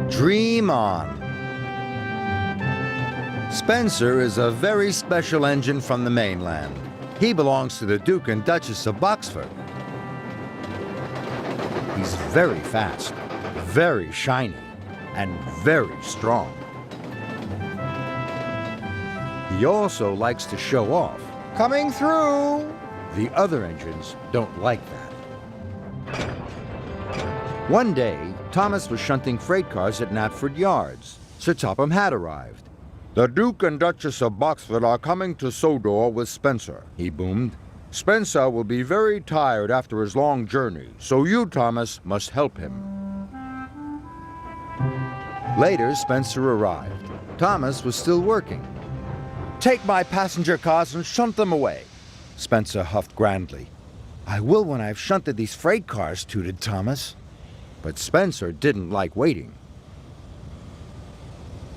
Dream on. Spencer is a very special engine from the mainland. He belongs to the Duke and Duchess of Boxford. He's very fast, very shiny, and very strong. He also likes to show off. Coming through! The other engines don't like that. One day, Thomas was shunting freight cars at Knapford Yards. Sir Topham had arrived. "The Duke and Duchess of Boxford are coming to Sodor with Spencer," he boomed. "Spencer will be very tired after his long journey, so you, Thomas, must help him." Later, Spencer arrived. Thomas was still working. "Take my passenger cars and shunt them away," Spencer huffed grandly. "I will when I've shunted these freight cars," tooted Thomas. But Spencer didn't like waiting.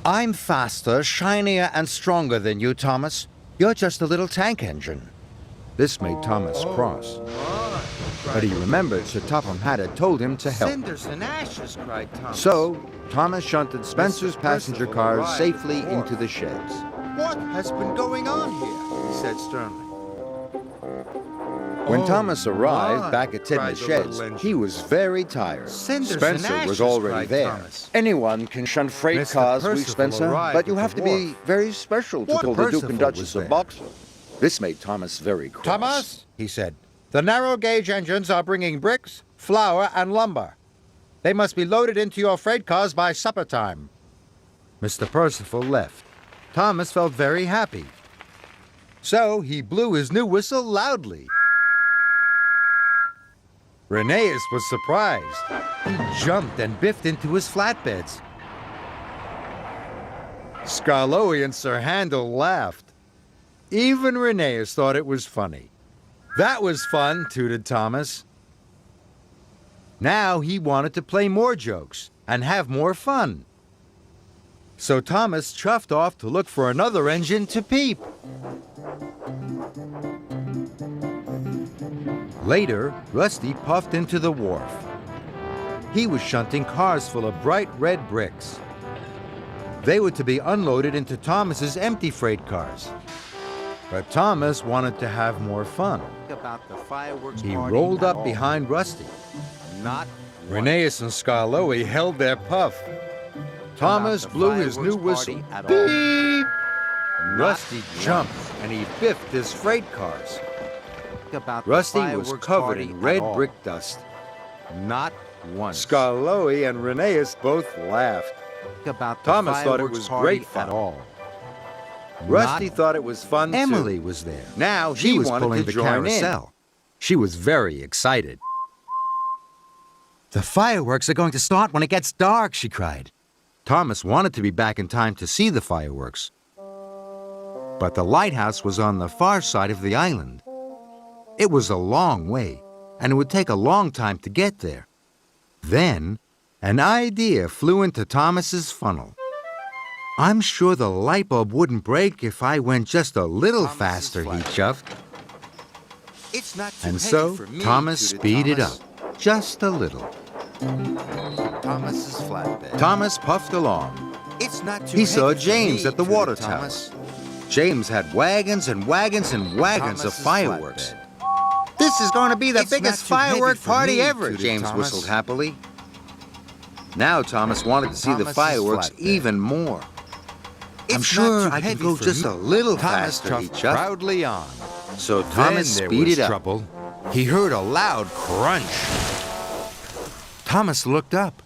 "I'm faster, shinier, and stronger than you, Thomas. You're just a little tank engine." This made Thomas cross. But he remembered Sir Topham had told him to help. "Cinders and ashes," cried Thomas. So, Thomas shunted Spencer's passenger cars safely into the sheds. "What has been going on here?" he said sternly. When Thomas arrived my, back at cried Tidman's the sheds, little engine. he was very tired. "Cinders and Spencer ashes," was already cried there. Thomas. "Anyone can shunt freight Mr. cars, Percival week, Spencer, arrived but you at have the to be wharf. very special to What pull the Duke and Percival Duchess was of there? Boxford." This made Thomas very cross. "Thomas," he said, "the narrow gauge engines are bringing bricks, flour, and lumber. They must be loaded into your freight cars by supper time." Mr. Percival left. Thomas felt very happy. So he blew his new whistle loudly. Rheneas was surprised. He jumped and biffed into his flatbeds. Skarloey and Sir Handel laughed. Even Rheneas thought it was funny. "That was fun," tooted Thomas. Now he wanted to play more jokes and have more fun. So Thomas chuffed off to look for another engine to peep. Later, Rusty puffed into the wharf. He was shunting cars full of bright red bricks. They were to be unloaded into Thomas's empty freight cars. But Thomas wanted to have more fun. About the fireworks He party rolled at up all. behind Rusty. Not Rheneas and Skarloey held their puff. Thomas About the blew his new fireworks whistle. party at all. Beep! Rusty once. jumped and he biffed his freight cars. about the Rusty was fireworks covered party in at red all. brick dust. Not once. Skarloey and Rheneas both laughed. About the Thomas thought it fireworks was party great fun. at all. Rusty Not thought it was fun Emily too. was there. Now She he was wanted pulling to the join in. carousel. She was very excited. "The fireworks are going to start when it gets dark," she cried. Thomas wanted to be back in time to see the fireworks. But the lighthouse was on the far side of the island. It was a long way, and it would take a long time to get there. Then, an idea flew into Thomas's funnel. "I'm sure the light bulb wouldn't break if I went just a little Thomas's faster," he flat. chuffed. It's not too And heavy so for me, Thomas tooted speeded Thomas. up, just a little. Thomas's flatbed. Thomas puffed along. It's not too He saw heavy for James me, at the tooted water tower. Thomas. James had wagons and wagons and wagons of Thomas's fireworks. flatbed. "This is going to be the It's biggest not too heavy firework for party me, ever," tooted James Thomas. whistled happily. Now Thomas wanted to see the Thomas's fireworks flatbed. even more. "I'm It's sure not too I can heavy go for just me." a little Thomas faster," he chuffed chuffed. proudly on. So Thomas Then there speeded was up. trouble. He heard a loud crunch. Thomas looked up.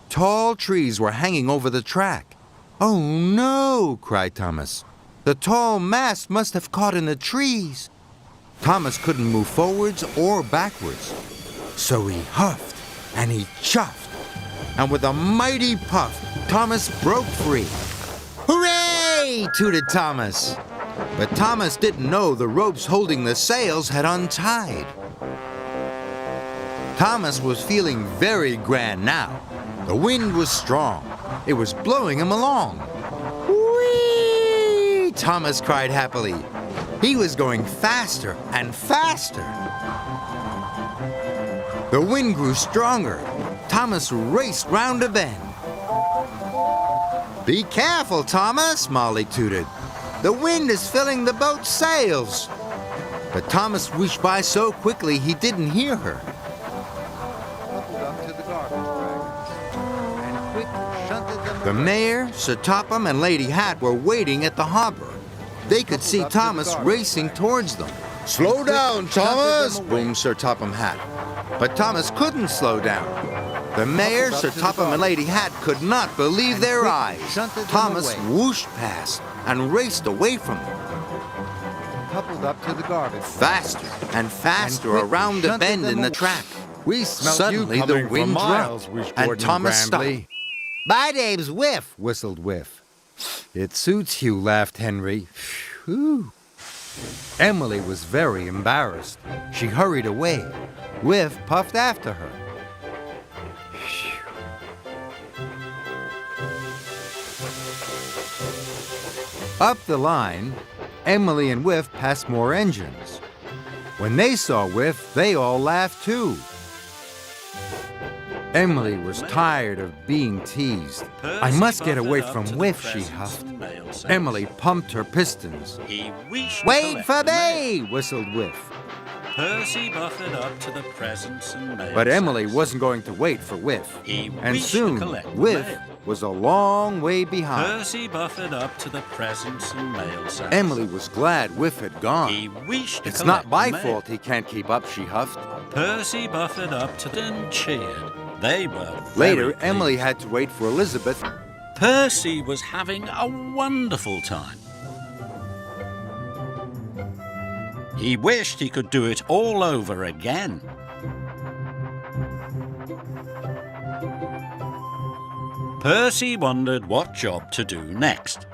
Tall trees were hanging over the track. "Oh no!" cried Thomas. "The tall mast must have caught in the trees." Thomas couldn't move forwards or backwards. So he huffed and he chuffed. And with a mighty puff, Thomas broke free. "Hooray!" tooted Thomas. But Thomas didn't know the ropes holding the sails had untied. Thomas was feeling very grand now. The wind was strong. It was blowing him along. "Whee!" Thomas cried happily. He was going faster and faster. The wind grew stronger. Thomas raced round a bend. Be careful, Thomas, Molly tooted. The wind is filling the boat's sails. But Thomas whooshed by so quickly he didn't hear her. Coupled up to the garbage wagons and quickly shunted them The away. mayor, Sir Topham, and Lady Hat were waiting at the harbor. They could see Thomas racing towards them. Slow down, Thomas, boomed Sir Topham Hatt. But Thomas couldn't slow down. The mayor, Sir Topham, and Lady Hat could not believe their eyes. Thomas whooshed past and raced away from them. Coupled up to the garbage. Faster and faster quickly around the shunted bend them in the away. track. We smelt Suddenly you the coming wind for miles, dropped, wheezed and Gordon Thomas grandly. stopped. Bye, Dave's whiff, whistled Whiff. It suits you, laughed Henry. Phew. Emily was very embarrassed. She hurried away. Whiff puffed after her. Up the line, Emily and Whiff passed more engines. When they saw Whiff, they all laughed too. Emily was tired of being teased. I must get away from Whiff, she huffed. Emily pumped her pistons. Wait for me, whistled Whiff. Percy buffered up to the presents and mail. But Emily wasn't going to wait for Whiff. He And wished to soon, collect the Whiff mail. was a long way behind. Percy buffered up to the presents and mail sacks. Emily was glad Whiff had gone. He wished to It's collect not my the mail. fault he can't keep up, she huffed. Percy buffered up to them and cheered. They were Later, very Emily pleased. had to wait for Elizabeth. Percy was having a wonderful time. He wished he could do it all over again. Percy wondered what job to do next.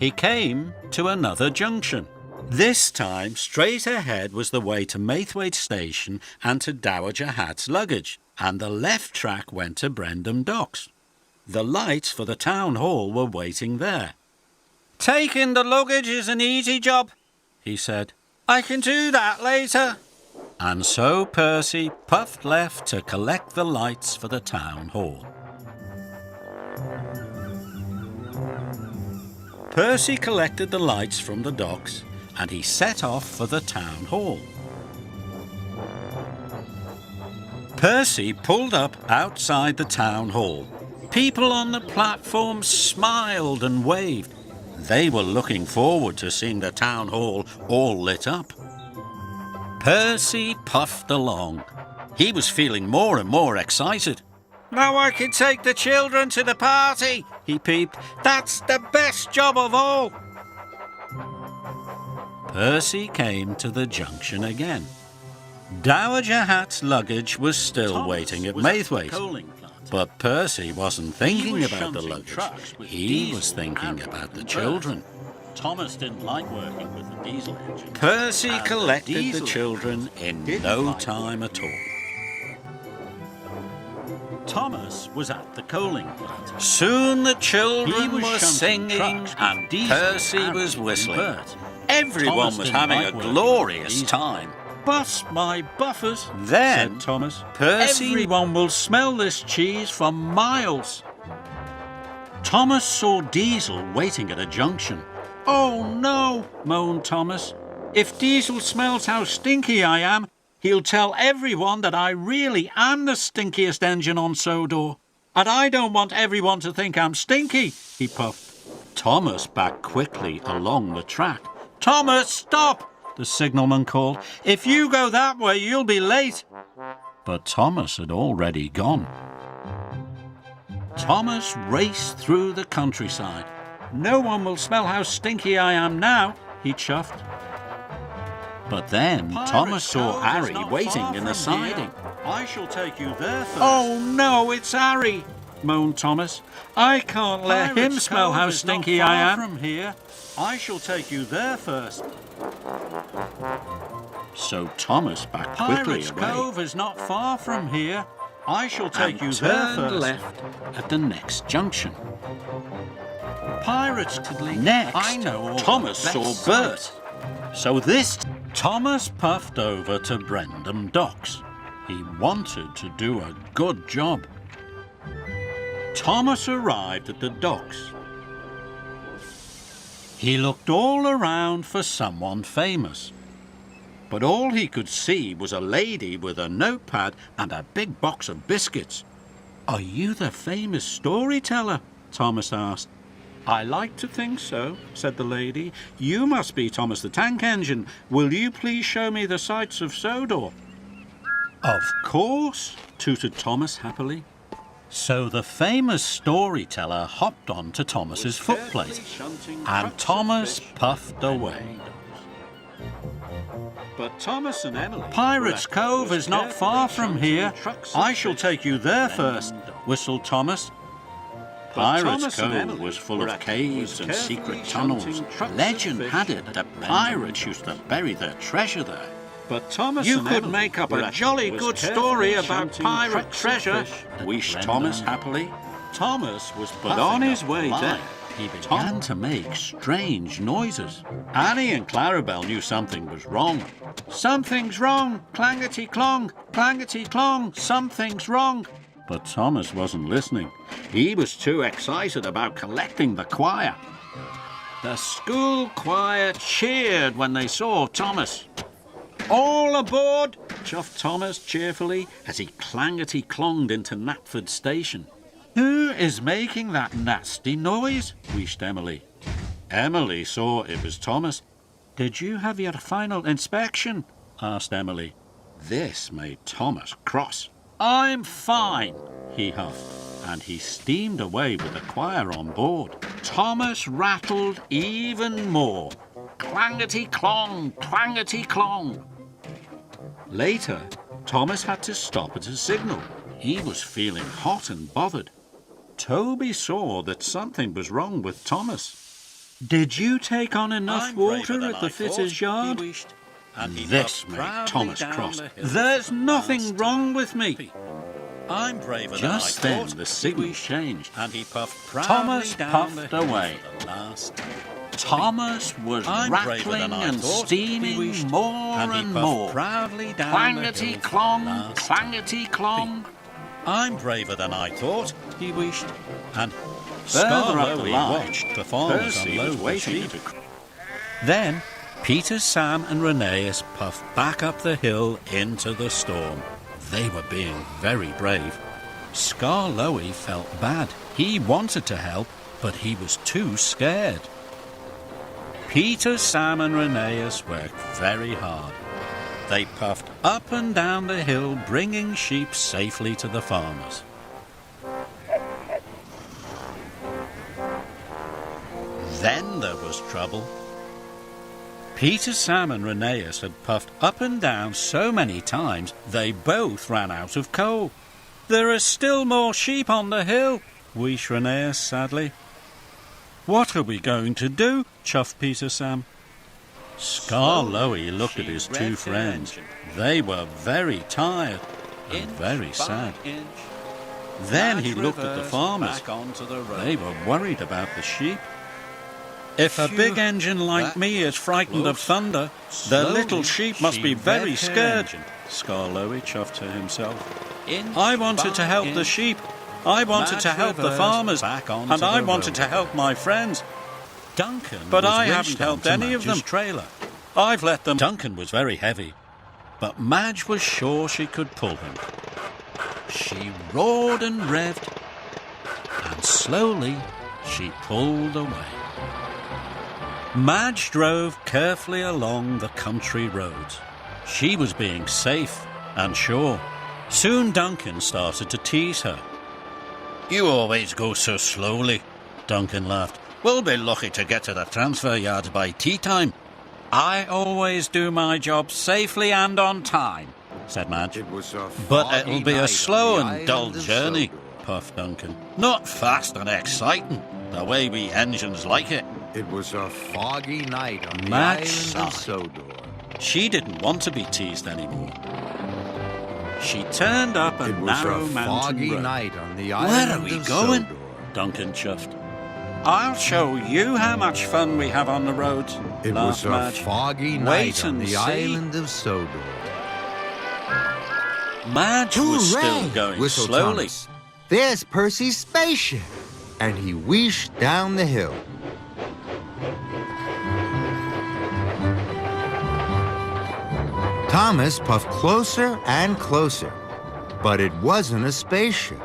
He came to another junction. This time, straight ahead was the way to Maithwaite Station and to Dowager Hat's luggage, and the left track went to Brendam Docks. The lights for the town hall were waiting there. "Taking the luggage is an easy job," he said. "I can do that later." And so Percy puffed left to collect the lights for the town hall. Percy collected the lights from the docks and he set off for the town hall. Percy pulled up outside the town hall. People on the platform smiled and waved. They were looking forward to seeing the town hall all lit up. Percy puffed along. He was feeling more and more excited. "Now I can take the children to the party," he peeped. "That's the best job of all." Percy came to the junction again. Dowager Hat's luggage was still waiting at Maithwaite. But Percy wasn't thinking about the luggage. He was thinking about the children. Thomas didn't like working with the diesel engine. Percy collected the children in no time at all. Thomas was at the coaling plant. Soon the children were singing and Percy was whistling. Everyone was having a glorious time. "Bust my buffers," said Thomas. "Everyone will smell this cheese for miles." Thomas saw Diesel waiting at a junction. "Oh no," moaned Thomas. "If Diesel smells how stinky I am, he'll tell everyone that I really am the stinkiest engine on Sodor. And I don't want everyone to think I'm stinky," he puffed. Thomas backed quickly along the track. "Thomas, stop!" the signalman called. "If you go that way, you'll be late." But Thomas had already gone. Thomas raced through the countryside. "No one will smell how stinky I am now," he chuffed. But then Thomas saw Harry waiting in the siding. "I shall take you there first." "Oh no, it's Harry," moaned Thomas. "I can't let him smell how stinky I am." "From here, I shall take you there first." So Thomas backed quickly away. "Pirate's Cove is not far from here. I shall take you there first." And left at the next junction. Pirates next, Thomas saw Bert. So this Thomas puffed over to Brendam Docks. He wanted to do a good job. Thomas arrived at the docks. He looked all around for someone famous. But all he could see was a lady with a notepad and a big box of biscuits. "Are you the famous storyteller?" Thomas asked. "I like to think so," said the lady. "You must be Thomas the Tank Engine. Will you please show me the sights of Sodor?" "Of course," tooted Thomas happily. So the famous storyteller hopped on to Thomas's footplate, and Thomas puffed away. But Thomas and Emily... "Pirates' Cove is not far from here. I shall take you there first," whistled Thomas. Pirates' Cove was full of caves and secret tunnels. Legend had it that pirates used to bury their treasure there. But Thomas "You could make up a jolly good story about pirate treasure," wished Thomas happily. Thomas was but on his way there. He began to make strange noises. Annie and Clarabelle knew something was wrong. "Something's wrong! Clangety-clong! Clangety-clong! Something's wrong!" But Thomas wasn't listening. He was too excited about collecting the choir. The school choir cheered when they saw Thomas. "All aboard!" chuffed Thomas cheerfully as he clangety-clonged into Knapford Station. "Who is making that nasty noise?" wished Emily. Emily saw it was Thomas. "Did you have your final inspection?" asked Emily. This made Thomas cross. "I'm fine," he huffed, and he steamed away with the choir on board. Thomas rattled even more. Clangety-clong, clangety-clong. Later, Thomas had to stop at a signal. He was feeling hot and bothered. Toby saw that something was wrong with Thomas. "Did you take on enough water at the fitter's yard?" This made Thomas cross. "There's nothing wrong with me." "I'm braver than I thought." Just then the signal changed, and he puffed Thomas puffed away. Thomas was rattling and steaming more and more. Clangety-clong, clangety-clong. "I'm braver than I thought," he wished. And further up the line, watched the farmers unload the sheep. Then Peter, Sam and Rheneas puffed back up the hill into the storm. They were being very brave. Skarloey felt bad. He wanted to help, but he was too scared. Peter, Sam and Rheneas worked very hard. They puffed up and down the hill, bringing sheep safely to the farmers. Then there was trouble. Peter, Sam and Rheneas had puffed up and down so many times they both ran out of coal. "There are still more sheep on the hill," wheezed Rheneas sadly. "What are we going to do?" chuffed Peter Sam. Skarloey looked at his two friends. They were very tired and very sad. Then he looked at the farmers. They were worried about the sheep. "If a big engine like me is frightened of thunder, the little sheep must be very scared," Skarloey chuffed to himself. "I wanted to help the sheep. I wanted to help the farmers, and I wanted to help my friends. But I haven't helped any of them. I've let them..." Duncan was very heavy, but Madge was sure she could pull him. She roared and revved, and slowly she pulled away. Madge drove carefully along the country roads. She was being safe and sure. Soon Duncan started to tease her. "You always go so slowly," Duncan laughed. "We'll be lucky to get to the transfer yards by tea time." "I always do my job safely and on time," said Madge. "But it'll be a slow and dull journey," puffed Duncan. "Not fast and exciting, the way we engines like it." It was a foggy night on the Madge island of sighed. Sodor. She didn't want to be teased anymore. She turned up a It was narrow a mountain foggy road. night on the "Where island are we of going?" Sodor. Duncan chuffed. "I'll show you how much fun we have on the roads," It laughed was a Madge. foggy "Wait night on and the see." island of Sodor. Madge was still going whistled slowly. Thomas. There's Percy's spaceship. And he wheeshed down the hill. Thomas puffed closer and closer, but it wasn't a spaceship.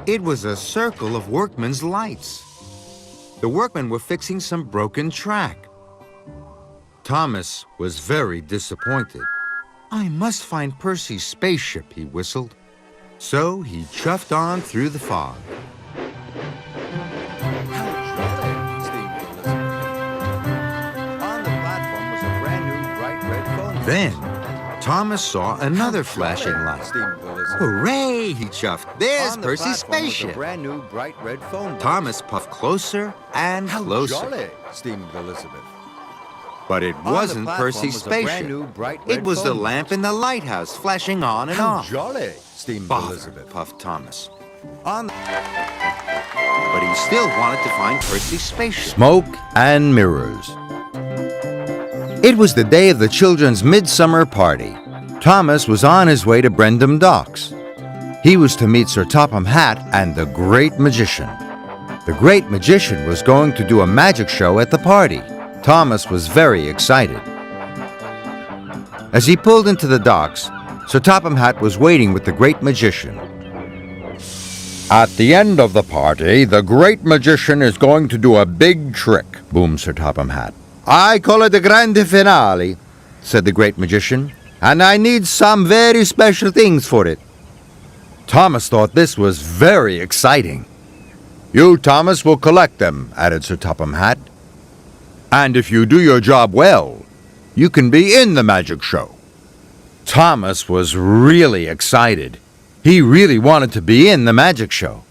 It was a circle of workmen's lights. The workmen were fixing some broken track. Thomas was very disappointed. "I must find Percy's spaceship," he whistled. So he chuffed on through the fog. On the platform was a brand new bright red phone. Then Thomas saw another flashing light. "Hooray!" he chuffed. "There's On the Percy's platform was a spaceship." brand new bright red phone. Thomas puffed closer and closer. Jolly, steamed Elizabeth. But it On the wasn't platform Percy's was a brand spaceship. new bright red It was the phone. lamp in the lighthouse flashing on and How off. jolly, steamed Bother, Elizabeth. puffed Thomas. On But he still wanted to find Percy's spaceship. Smoke and mirrors. It was the day of the children's midsummer party. Thomas was on his way to Brendam Docks. He was to meet Sir Topham Hatt and the Great Magician. The Great Magician was going to do a magic show at the party. Thomas was very excited. As he pulled into the docks, Sir Topham Hatt was waiting with the Great Magician. "At the end of the party, the Great Magician is going to do a big trick," boomed Sir Topham Hatt. "I call it the Grande Finale," said the Great Magician, "and I need some very special things for it." Thomas thought this was very exciting. "You, Thomas, will collect them," added Sir Topham Hatt. "And if you do your job well, you can be in the magic show." Thomas was really excited. He really wanted to be in the magic show.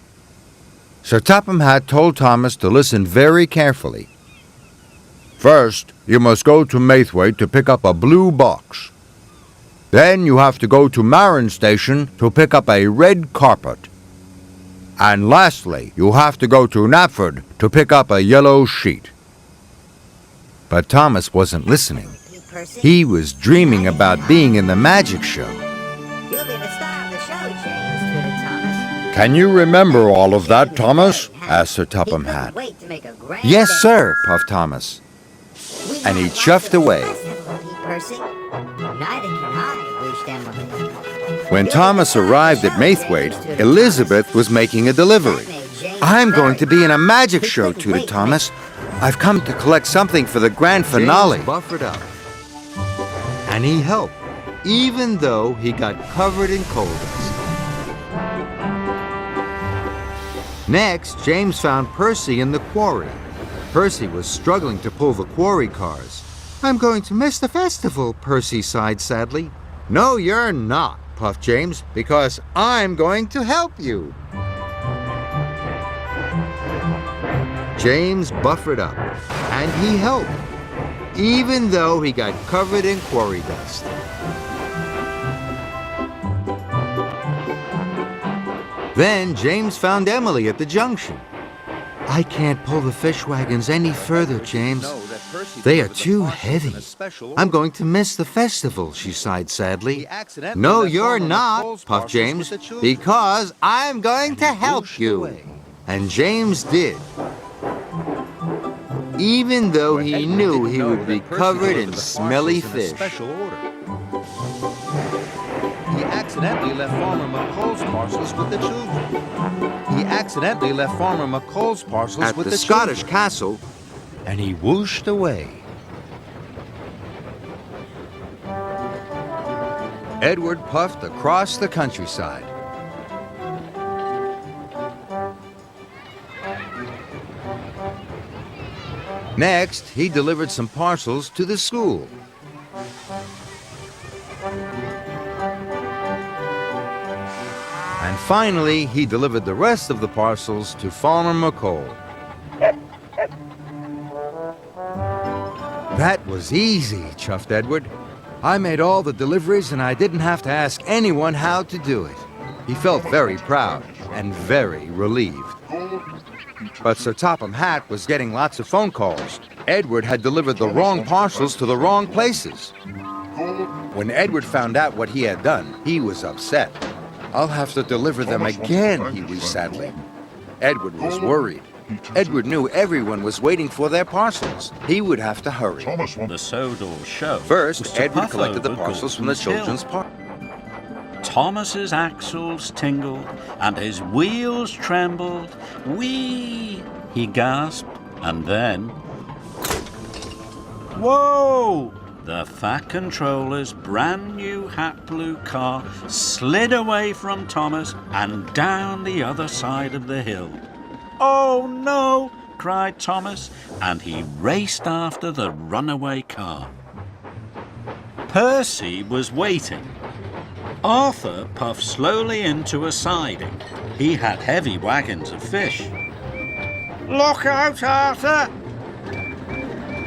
Sir Topham Hatt told Thomas to listen very carefully. "First, you must go to Maythwaite to pick up a blue box. Then you have to go to Marin Station to pick up a red carpet. And lastly, you have to go to Knapford to pick up a yellow sheet." But Thomas wasn't listening. He was dreaming about being in the magic show. You'll be the star of the show, James, twittered Thomas. "Can you remember all of that, Thomas?" asked Sir Topham Hatt. Wait to make a grand "Yes, day. sir," puffed Thomas. We And he got chuffed lots of away. festival, Pete Percy. Neither can I, wished Emily. When Thomas arrived at Maythwaite, Elizabeth was making a delivery. "I'm going to be in a magic show," tooted Thomas. "I've come to collect something for the grand finale." James buffered up. And he helped, even though he got covered in coal dust. Next, James found Percy in the quarry. Percy was struggling to pull the quarry cars. "I'm going to miss the festival," Percy sighed sadly. "No, you're not," puffed James, "because I'm going to help you." James buffered up, and he helped, even though he got covered in quarry dust. Then James found Emily at the junction. "I can't pull the fish wagons any further, James. They are too heavy. I'm going to miss the festival," she sighed sadly. "No, you're not," puffed James, "because I'm going to help you." And James did, even though he knew he would be covered in smelly fish. He accidentally left Farmer McColl's parcels with the children. He accidentally left Farmer McColl's parcels At with the the Scottish children. castle, and he whooshed away. Edward puffed across the countryside. Next, he delivered some parcels to the school. And finally, he delivered the rest of the parcels to Farmer McColl. "That was easy," chuffed Edward. "I made all the deliveries and I didn't have to ask anyone how to do it." He felt very proud and very relieved. But Sir Topham Hatt was getting lots of phone calls. Edward had delivered the wrong parcels to the wrong places. When Edward found out what he had done, he was upset. "I'll have to deliver them again," he wheezed sadly. Edward was worried. Edward knew everyone was waiting for their parcels. He would have to hurry. The Sodor show was First, to Edward puff collected the over parcels from the Gordon's Hill. children's park. Thomas's axles tingled and his wheels trembled. Whee! He gasped, and then... Whoa! The Fat Controller's brand new hat blue car slid away from Thomas and down the other side of the hill. Oh no! Cried Thomas, and he raced after the runaway car. Percy was waiting. Arthur puffed slowly into a siding. He had heavy wagons of fish. Look out, Arthur!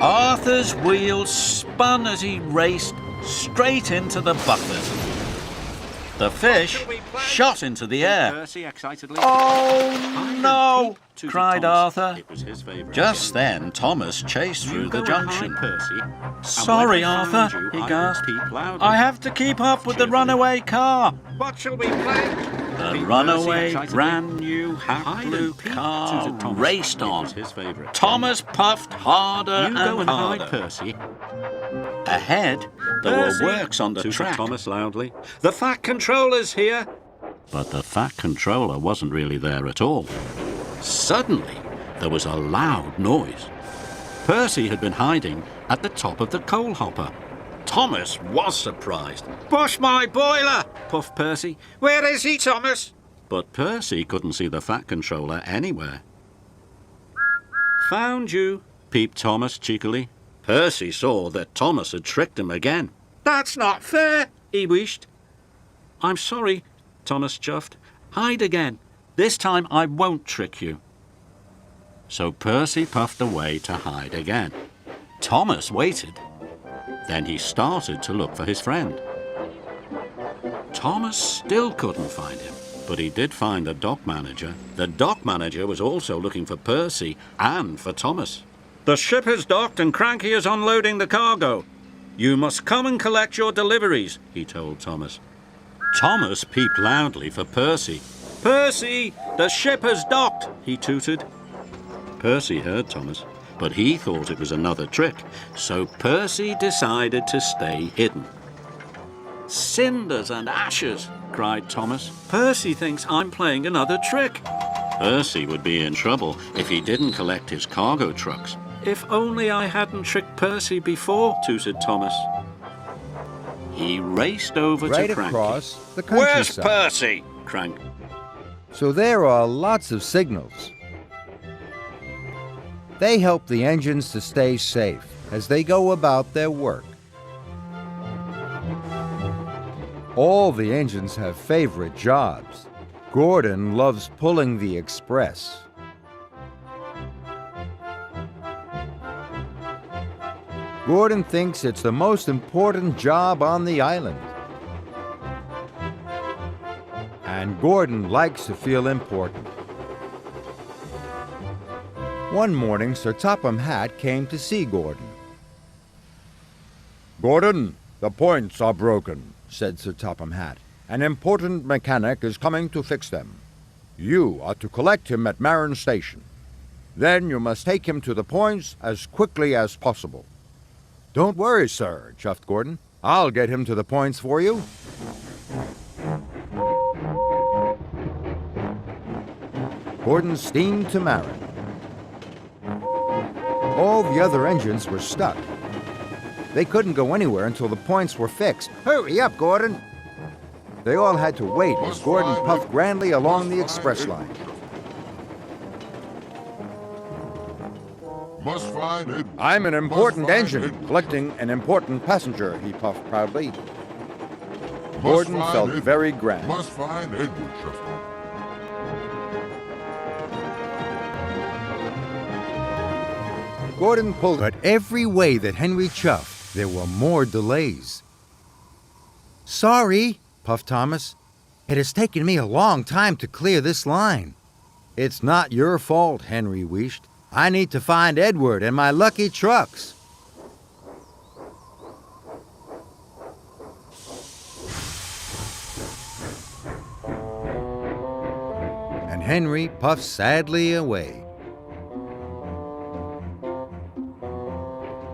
Arthur's wheels spun as he raced straight into the buffet. The fish shot into the air. Oh no! Cried Arthur. Just then, Thomas chased through the junction. Sorry, Arthur, he gasped. I have to keep up with the runaway car. What shall we play? The runaway brand new hat blue car raced on. Thomas puffed harder and harder. Percy. Ahead, there were works on the track. Thomas loudly. The Fat Controller's here. But the Fat Controller wasn't really there at all. Suddenly, there was a loud noise. Percy had been hiding at the top of the coal hopper. Thomas was surprised. Push my boiler, puffed Percy. Where is he, Thomas? But Percy couldn't see the Fat Controller anywhere. Found you, peeped Thomas cheekily. Percy saw that Thomas had tricked him again. That's not fair, he wished. I'm sorry, Thomas chuffed. Hide again. This time I won't trick you. So Percy puffed away to hide again. Thomas waited. Then he started to look for his friend. Thomas still couldn't find him, but he did find the dock manager. The dock manager was also looking for Percy and for Thomas. The ship is docked and Cranky is unloading the cargo. You must come and collect your deliveries, he told Thomas. Thomas peeped loudly for Percy. Percy, the ship has docked, he tooted. Percy heard Thomas, but he thought it was another trick, so Percy decided to stay hidden. Cinders and ashes, cried Thomas. Percy thinks I'm playing another trick. Percy would be in trouble if he didn't collect his cargo trucks. If only I hadn't tricked Percy before, tooted Thomas. He raced over Right to Cranky. across the Where's countryside. Percy? Cranky. So there are lots of signals. They help the engines to stay safe as they go about their work. All the engines have favorite jobs. Gordon loves pulling the express. Gordon thinks it's the most important job on the island. And Gordon likes to feel important. One morning, Sir Topham Hatt came to see Gordon. "Gordon, the points are broken," said Sir Topham Hatt. "An important mechanic is coming to fix them. You are to collect him at Marin Station. Then you must take him to the points as quickly as possible." "Don't worry, sir," chuffed Gordon. "I'll get him to the points for you." Gordon steamed to Marin. All the other engines were stuck. They couldn't go anywhere until the points were fixed. "Hurry up, Gordon!" They all had to wait as Gordon puffed grandly along the express line. Must find it. "I'm an important Must engine, find it. collecting an important passenger," he puffed proudly. Must Gordon find felt it. very grand. Must find Edward Shuffle. Gordon pulled, but every way that Henry chuffed, there were more delays. "Sorry," puffed Thomas. "It has taken me a long time to clear this line." "It's not your fault," Henry wished. "I need to find Edward and my lucky trucks." And Henry puffed sadly away.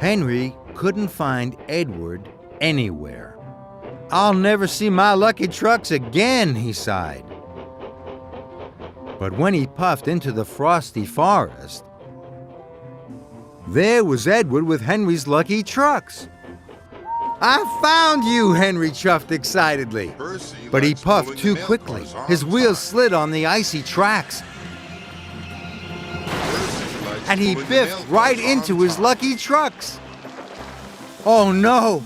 Henry couldn't find Edward anywhere. "I'll never see my lucky trucks again," he sighed. But when he puffed into the frosty forest, there was Edward with Henry's lucky trucks. "I found you," Henry chuffed excitedly. But he puffed too quickly. His wheels slid on the icy tracks, and he biffed right into his lucky trucks. "Oh no,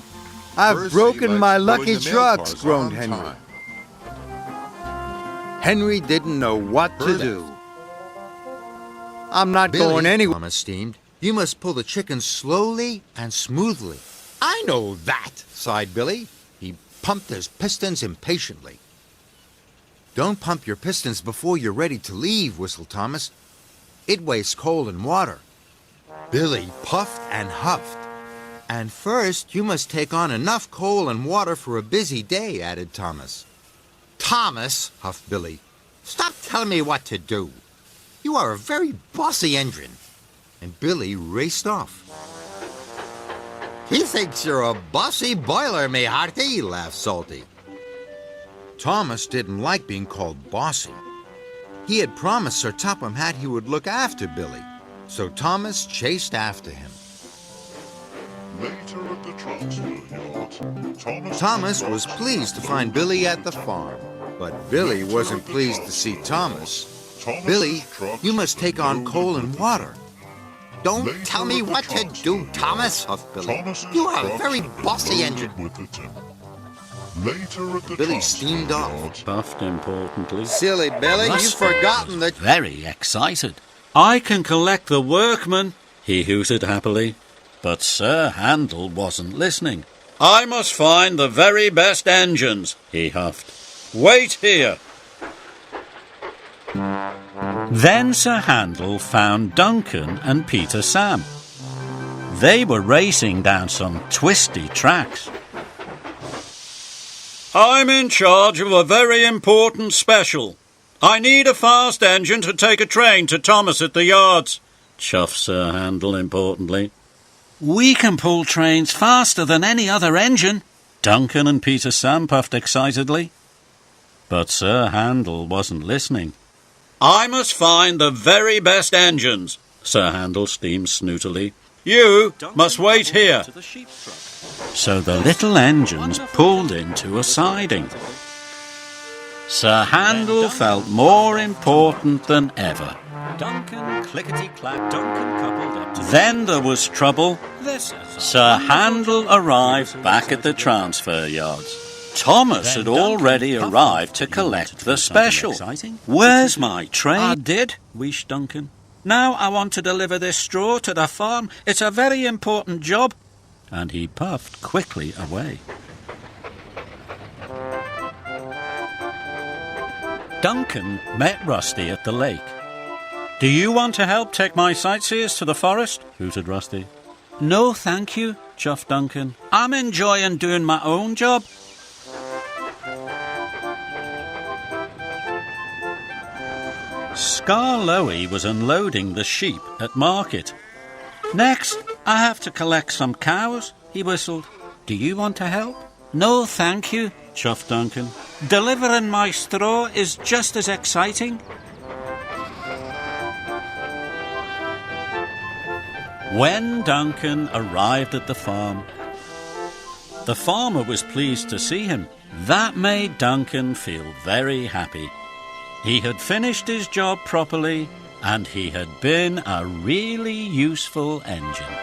I've broken my lucky trucks," groaned Henry. Henry didn't know what to do. "I'm not going anywhere," Thomas steamed. "You must pull the chicken slowly and smoothly." "I know that," sighed Billy. He pumped his pistons impatiently. "Don't pump your pistons before you're ready to leave," whistled Thomas. "It wastes coal and water." Billy puffed and huffed. "And first, you must take on enough coal and water for a busy day," added Thomas. "Thomas," huffed Billy, "stop telling me what to do. You are a very bossy engine." And Billy raced off. "He thinks you're a bossy boiler, me hearty," laughed Salty. Thomas didn't like being called bossy. He had promised Sir Topham Hatt he would look after Billy, so Thomas chased after him. Later at the transfer yard, Thomas was pleased to find Billy at the farm, but Billy wasn't pleased to see Thomas. "Billy, you must take on coal and water." "Don't tell me what to do, Thomas," huffed Billy. "You are a very bossy engine." Billy steamed off. Puffed importantly. "Silly Billy, you've forgotten that..." Very excited. "I can collect the workmen," he hooted happily. But Sir Handel wasn't listening. "I must find the very best engines," he huffed. "Wait here." Then Sir Handel found Duncan and Peter Sam. They were racing down some twisty tracks. "I'm in charge of a very important special. I need a fast engine to take a train to Thomas at the yards," chuffed Sir Handel importantly. "We can pull trains faster than any other engine," Duncan and Peter Sam puffed excitedly. But Sir Handel wasn't listening. "I must find the very best engines," Sir Handel steamed snootily. "You must wait here." So the little engines pulled into a siding. Sir Handel felt more important than ever. Duncan clickety-clack, Duncan coupled up to... Then there was trouble. Sir Handel arrived back at the transfer yards. Thomas had already arrived to collect the special. "Where's my train?" "I did," wheezed Duncan. "Now I want to deliver this straw to the farm. It's a very important job." And he puffed quickly away. Duncan met Rusty at the lake. "Do you want to help take my sightseers to the forest?" hooted Rusty. "No, thank you," chuffed Duncan. "I'm enjoying doing my own job." Skarloey was unloading the sheep at market. "Next, I have to collect some cows," he whistled. "Do you want to help?" "No, thank you," chuffed Duncan. "Delivering my straw is just as exciting." When Duncan arrived at the farm, the farmer was pleased to see him. That made Duncan feel very happy. He had finished his job properly, and he had been a really useful engine.